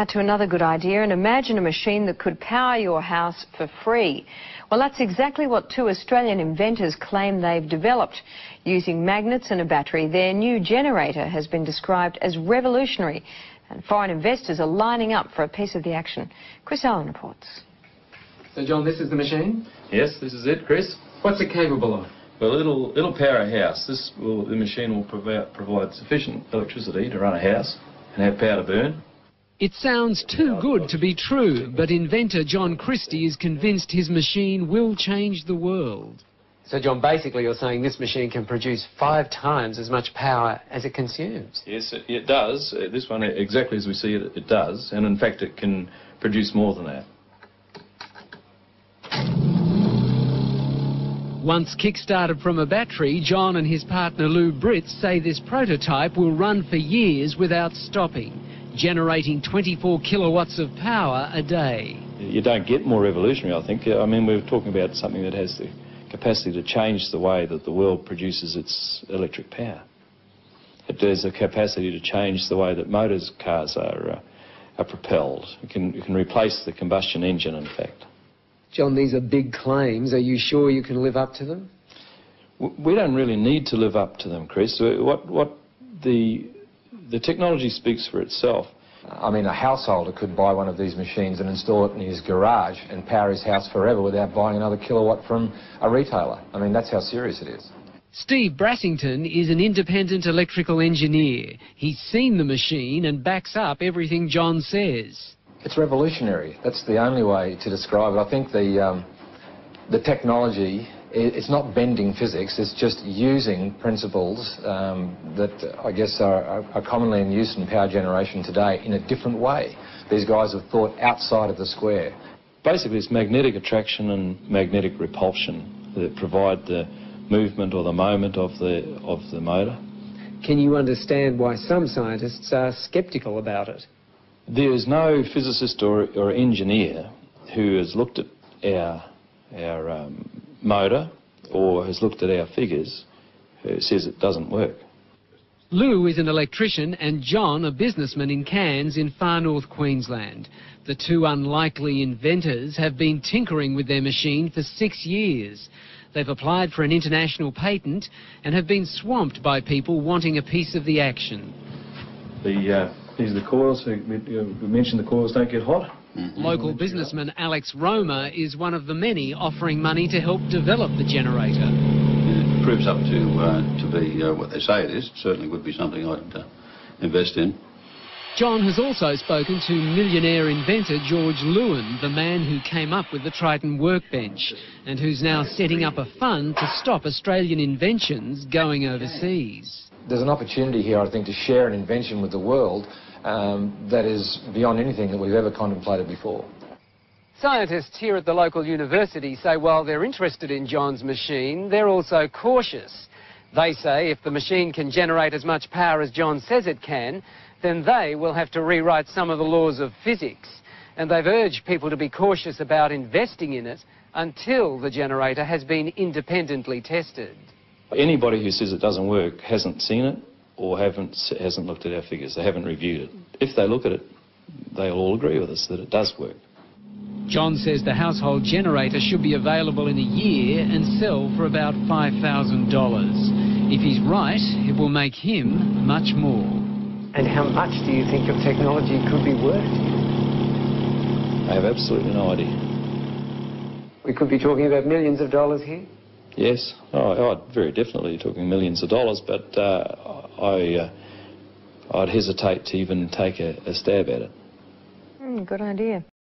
To another good idea, and imagine a machine that could power your house for free. Well, that's exactly what two Australian inventors claim they've developed. Using magnets and a battery, their new generator has been described as revolutionary, and foreign investors are lining up for a piece of the action. Chris Allen reports. So, John, this is the machine? Yes, this is it, Chris. What's it capable of? Well, it'll power a house. The machine will provide sufficient electricity to run a house and have power to burn. It sounds too good to be true, but inventor John Christie is convinced his machine will change the world. So, John, basically you're saying this machine can produce 5 times as much power as it consumes? Yes, it does. This one, exactly as we see it, it does. And in fact, it can produce more than that. Once kick-started from a battery, John and his partner Lou Britz say this prototype will run for years without stopping, generating 24 kilowatts of power a day. You don't get more revolutionary, I think. I mean, we're talking about something that has the capacity to change the way that the world produces its electric power. It has a capacity to change the way that cars are propelled. It can replace the combustion engine, in fact. John, these are big claims. Are you sure you can live up to them? We don't really need to live up to them, Chris. The technology speaks for itself. I mean, a householder could buy one of these machines and install it in his garage and power his house forever without buying another kilowatt from a retailer. I mean, that's how serious it is. Steve Brassington is an independent electrical engineer. He's seen the machine and backs up everything John says. It's revolutionary. That's the only way to describe it. I think the technology, it's not bending physics, it's just using principles that I guess are commonly in use in power generation today in a different way. These guys have thought outside of the square. Basically, it's magnetic attraction and magnetic repulsion that provide the movement or the moment of the motor. Can you understand why some scientists are sceptical about it? There is no physicist or engineer who has looked at our motor or has looked at our figures who says it doesn't work. Lou is an electrician and John a businessman in Cairns in far north Queensland. The two unlikely inventors have been tinkering with their machine for 6 years. They've applied for an international patent and have been swamped by people wanting a piece of the action. These are the coils. We mentioned the coils don't get hot. Local businessman Alex Roma is one of the many offering money to help develop the generator. It proves up to be what they say it is. It certainly would be something I'd invest in. John has also spoken to millionaire inventor George Lewin, the man who came up with the Triton workbench and who's now setting up a fund to stop Australian inventions going overseas. There's an opportunity here, I think, to share an invention with the world that is beyond anything that we've ever contemplated before. Scientists here at the local university say while they're interested in John's machine, they're also cautious. They say if the machine can generate as much power as John says it can, then they will have to rewrite some of the laws of physics. And they've urged people to be cautious about investing in it until the generator has been independently tested. Anybody who says it doesn't work hasn't seen it or hasn't looked at our figures. They haven't reviewed it. If they look at it, they'll all agree with us that it does work. John says the household generator should be available in a year and sell for about $5,000. If he's right, it will make him much more. And how much do you think your technology could be worth? I have absolutely no idea. We could be talking about millions of dollars here? Yes, very definitely talking millions of dollars, but I'd hesitate to even take a stab at it. Good idea.